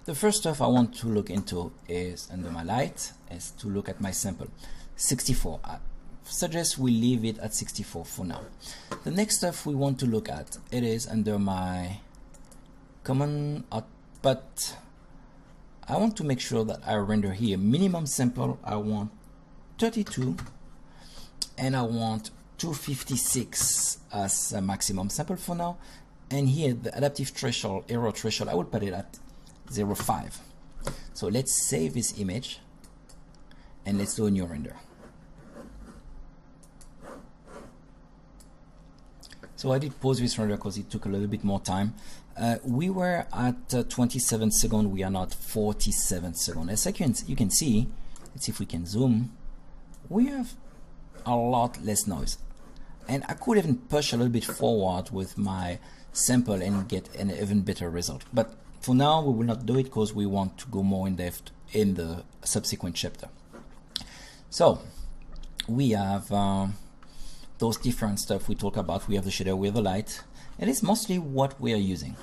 the first stuff I want to look into is under my light, is to look at my sample. 64. I suggest we leave it at 64 for now. The next stuff we want to look at, it is under my common output. I want to make sure that I render here minimum sample. I want 32 and I want 256 as a maximum sample for now. And here the adaptive threshold, error threshold, I will put it at 0.5. So let's save this image and let's do a new render. So I did pause this render because it took a little bit more time. We were at 27 seconds, we are now at 47 seconds. As you can see, let's see if we can zoom, we have a lot less noise. And I could even push a little bit forward with my sample and get an even better result. But for now, we will not do it because we want to go more in depth in the subsequent chapter. So we have those different stuff we talk about. We have the shader, we have the light, and it's mostly what we are using.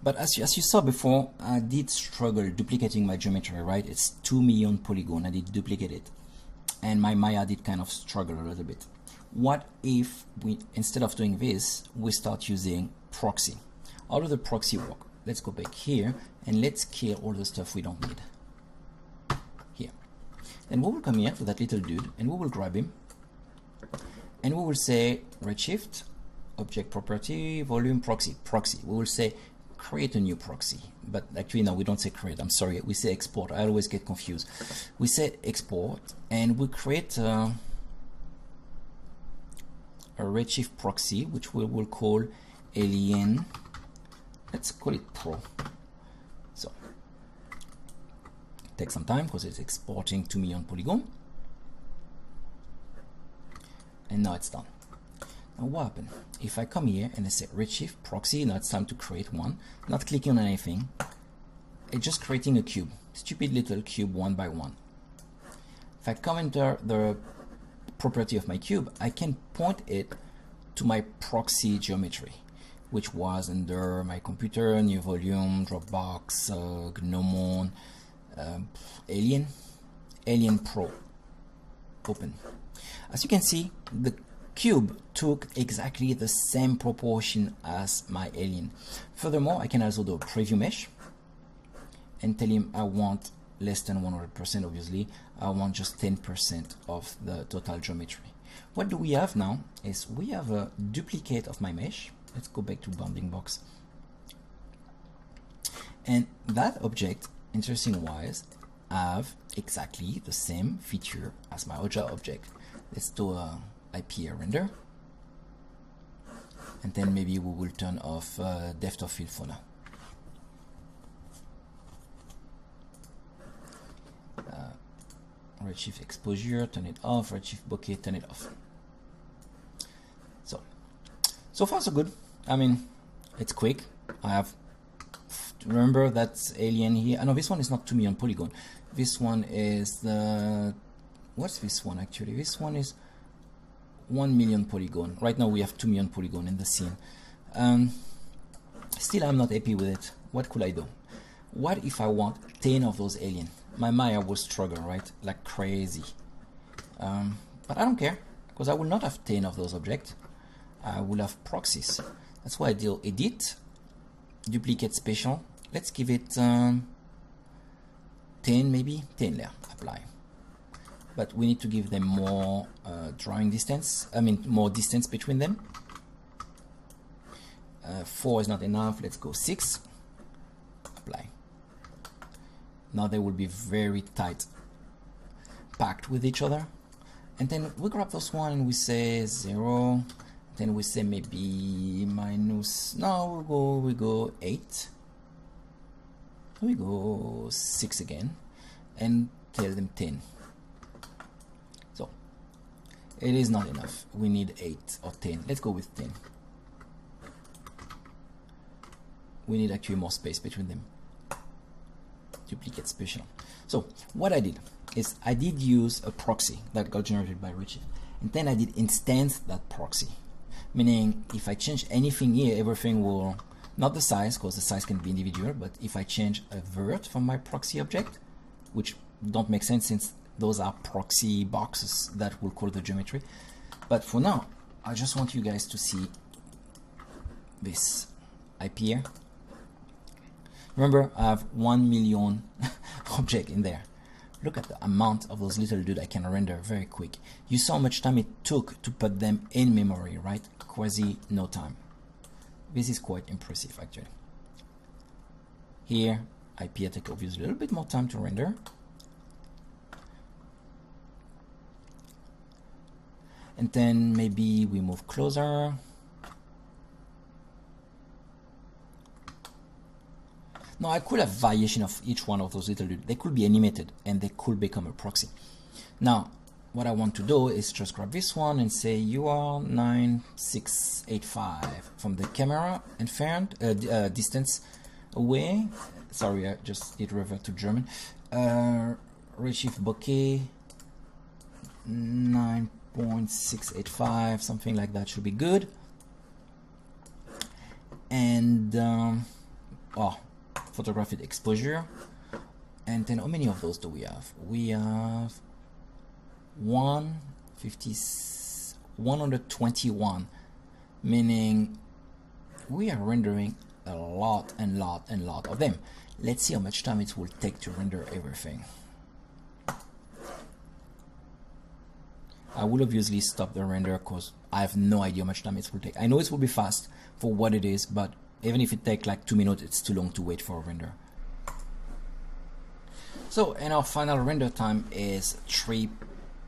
But as you saw before, I did struggle duplicating my geometry, right? It's 2 million polygon. I did duplicate it, and my Maya did kind of struggle a little bit. What if we, instead of doing this, we start using Proxy? How does the Proxy work? Let's go back here and let's kill all the stuff we don't need. Here. Then we will come here to that little dude and we will grab him. And we will say redshift, object property, volume, proxy. We will say create a new proxy. But actually, no, we don't say create. I'm sorry. We say export. I always get confused. We say export and we create a redshift proxy, which we will call alien. Let's call it Pro. So, take some time because it's exporting 2 million polygon. And now it's done. Now what happened? If I come here and I say redshift proxy, now it's time to create one. Not clicking on anything. It's just creating a cube. Stupid little cube one by one. If I come into the property of my cube, I can point it to my proxy geometry, which was under my computer, new volume, Dropbox, Gnomon, Alien Pro. Open. As you can see, the cube took exactly the same proportion as my alien. Furthermore, I can also do a preview mesh and tell him I want less than 100%, obviously. I want just 10% of the total geometry. What do we have now is we have a duplicate of my mesh. Let's go back to bounding box. And that object, interesting wise, have exactly the same feature as my other object. Let's do a IPA render. And then maybe we will turn off depth of field for now. Redshift exposure, turn it off. Redshift bokeh, turn it off. So far so good. I mean, it's quick. I have to remember that's alien here. I know this one is not 2 million polygon. This one is the, what's this one actually? This one is 1 million polygon. Right now we have 2 million polygon in the scene. Still I'm not happy with it. What could I do? What if I want 10 of those alien? My Maya will struggle, right? Like crazy. But I don't care, because I will not have 10 of those objects. I will have proxies. That's why I do edit, duplicate special. Let's give it 10 maybe, 10 there, apply. But we need to give them more drawing distance, more distance between them. 4 is not enough, let's go 6, apply. Now they will be very tight, packed with each other. And then we grab this one and we say 0, then we say maybe minus, no, we go 8. We go 6 again and tell them 10. So it is not enough. We need 8 or 10. Let's go with 10. We need actually more space between them. Duplicate special. So what I did is I did use a proxy that got generated by Redshift, and then I did instance that proxy, meaning if I change anything here, everything will Not the size, because the size can be individual, but if I change a vert from my proxy object, which don't make sense since those are proxy boxes that will call the geometry. But for now, I just want you guys to see this IP here. Remember, I have 1 million object in there. Look at the amount of those little dudes I can render very quick. You saw how much time it took to put them in memory, right? Quasi no time. This is quite impressive, actually. Here, IP attack obviously a little bit more time to render. And then maybe we move closer. Now I could have variation of each one of those little dudes. They could be animated and they could become a proxy. Now, what I want to do is just grab this one and say you are 9685 from the camera inference distance away. Sorry, I just did revert to German. Redshift bokeh 9.685, something like that should be good. And photographic exposure. And then how many of those do we have? We have 121, meaning we are rendering a lot of them. Let's see how much time it will take to render everything. I will obviously stop the render because I have no idea how much time it will take. I know it will be fast for what it is, but even if it takes like 2 minutes, it's too long to wait for a render. So, and our final render time is 3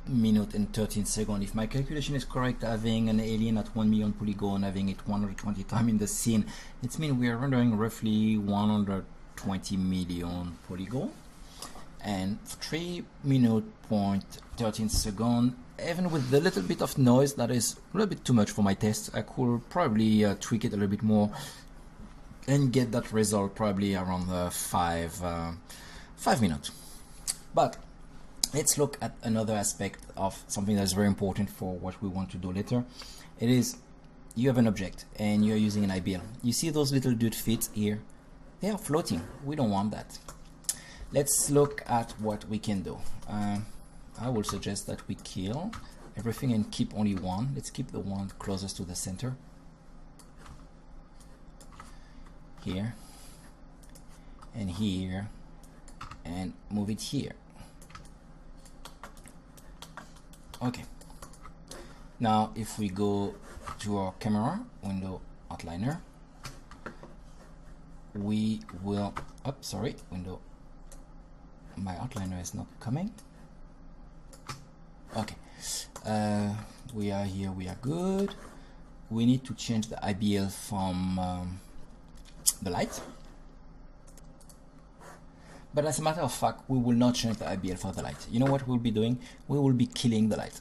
minutes and 13 seconds. If my calculation is correct, having an alien at 1 million polygon, having it 120 times in the scene, it means we are rendering roughly 120 million polygon. And 3 minutes point 13 seconds, even with the little bit of noise, that is a little bit too much for my test. I could probably tweak it a little bit more and get that result probably around 5 minutes. But let's look at another aspect of something that's very important for what we want to do later. It is, you have an object and you're using an IBL. You see those little dude feet here? They are floating. We don't want that. Let's look at what we can do. I will suggest that we kill everything and keep only one. Let's keep the one closest to the center. Here and here, and move it here. Okay, now if we go to our camera window outliner, we will window, my outliner is not coming. Okay, we are here, we are good. We need to change the IBL from the light, but as a matter of fact, we will not change the IBL for the light. You know what we'll be doing? We will be killing the light.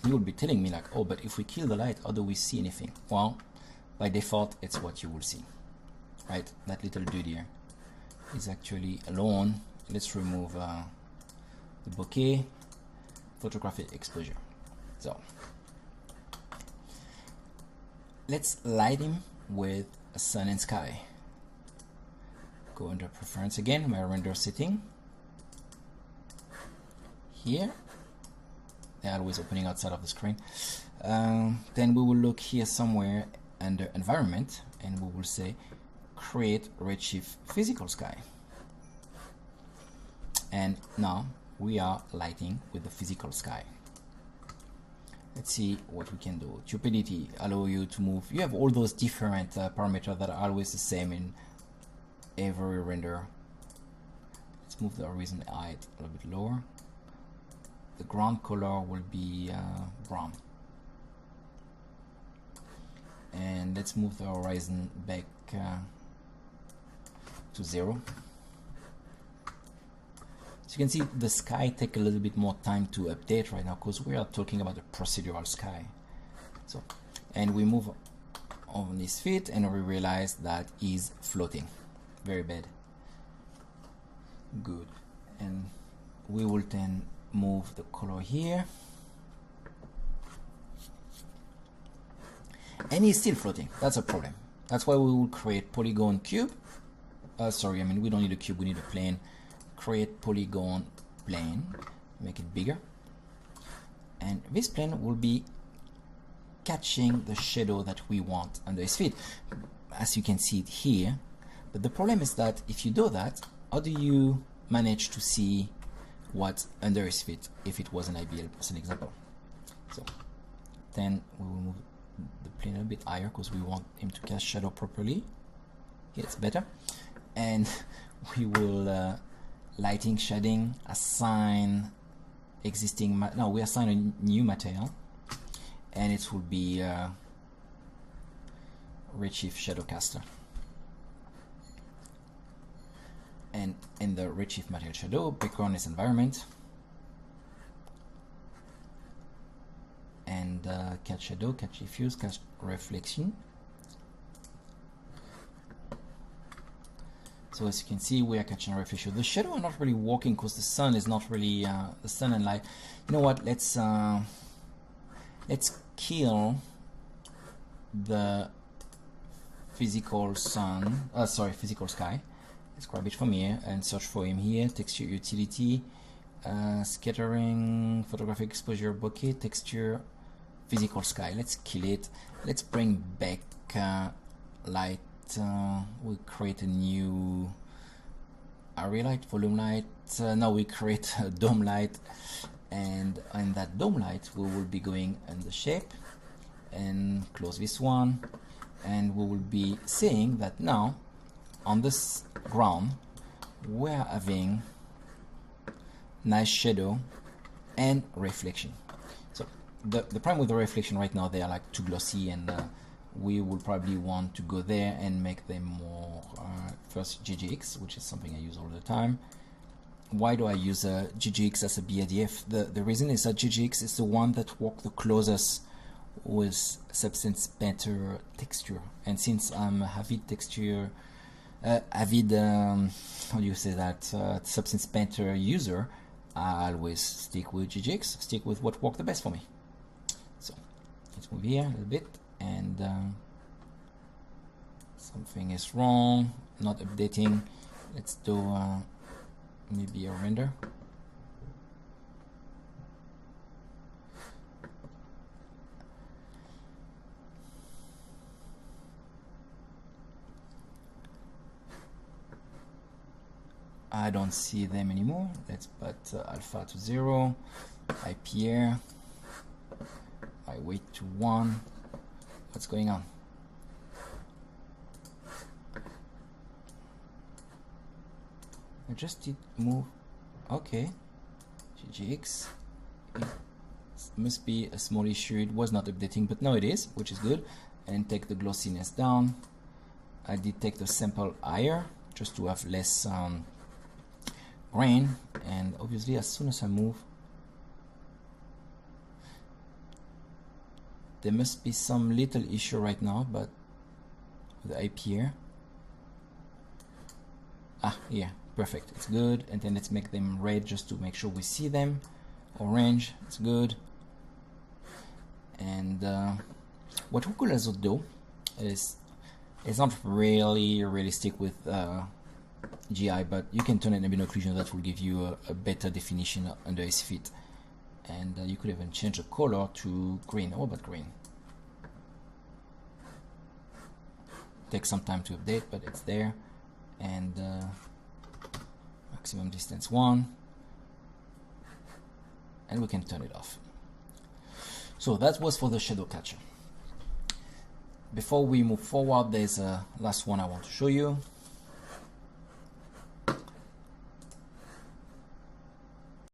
You will be telling me like, oh, but if we kill the light, how do we see anything? Well, by default, it's what you will see, right? That little dude here is actually alone. Let's remove the bokeh, photographic exposure. So let's light him with a sun and sky. Go under preference again, my render setting. Here, they're always opening outside of the screen. Then we will look here somewhere under environment and we will say create redshift physical sky. And now we are lighting with the physical sky. Let's see what we can do. Turbidity allow you to move. You have all those different parameters that are always the same in every render. Let's move the horizon height a little bit lower. The ground color will be brown. And let's move the horizon back to 0. So you can see the sky take a little bit more time to update right now because we are talking about a procedural sky. So, and we move on his feet and we realize that he's floating. Very bad. Good. And we will then move the color here. And he's still floating. That's a problem. That's why we will create polygon cube. Sorry, I mean, we don't need a cube, we need a plane. Create polygon plane, make it bigger. And this plane will be catching the shadow that we want under his feet, as you can see it here. But the problem is that if you do that, how do you manage to see what's under his feet if it was an IBL as an example? So then we will move the plane a bit higher because we want him to cast shadow properly. Okay, it's better. And we will lighting, shading, assign existing, no, we assign a new material, and it will be Redshift Shadowcaster. And in the Redshift Material Shadow, background is environment, and catch shadow, catch diffuse, catch reflection. So as you can see, we are catching a reflection. The shadow are not really working because the sun is not really the sun and light. You know what? Let's kill the physical sun. Physical sky. Let's grab it from here and search for him here. Texture utility, scattering, photographic exposure, bokeh, texture, physical sky. Let's kill it. Let's bring back light. We create a new area light, volume light. Now we create a dome light, and in that dome light we will be going in the shape and close this one, and we will be saying that now on this ground we are having nice shadow and reflection. So the problem with the reflection right now, they are like too glossy, and we will probably want to go there and make them more first GGX, which is something I use all the time. Why do I use GGX as a BIDF? The reason is that GGX is the one that works the closest with substance painter texture, and since I'm a avid texture how do you say that, substance painter user, I always stick with GGX, stick with what worked the best for me. So let's move here a little bit, and something is wrong, not updating. Let's do maybe a render. I don't see them anymore. Let's put alpha to 0, IPR, I weight to 1. What's going on? I just did move. Okay, GGX. It must be a small issue. It was not updating, but now it is, which is good. And take the glossiness down. I did take the sample higher just to have less grain, and obviously as soon as I move, there must be some little issue right now, but with the IPR, yeah, perfect, it's good. And then let's make them red just to make sure we see them. Orange, it's good. And what we could also do is, it's not really realistic with GI, but you can turn it in occlusion. That will give you a better definition under his feet. And you could even change the color to green. What about green? Takes some time to update, but it's there. And maximum distance 1, and we can turn it off. So that was for the shadow catcher. Before we move forward, there's a last one I want to show you.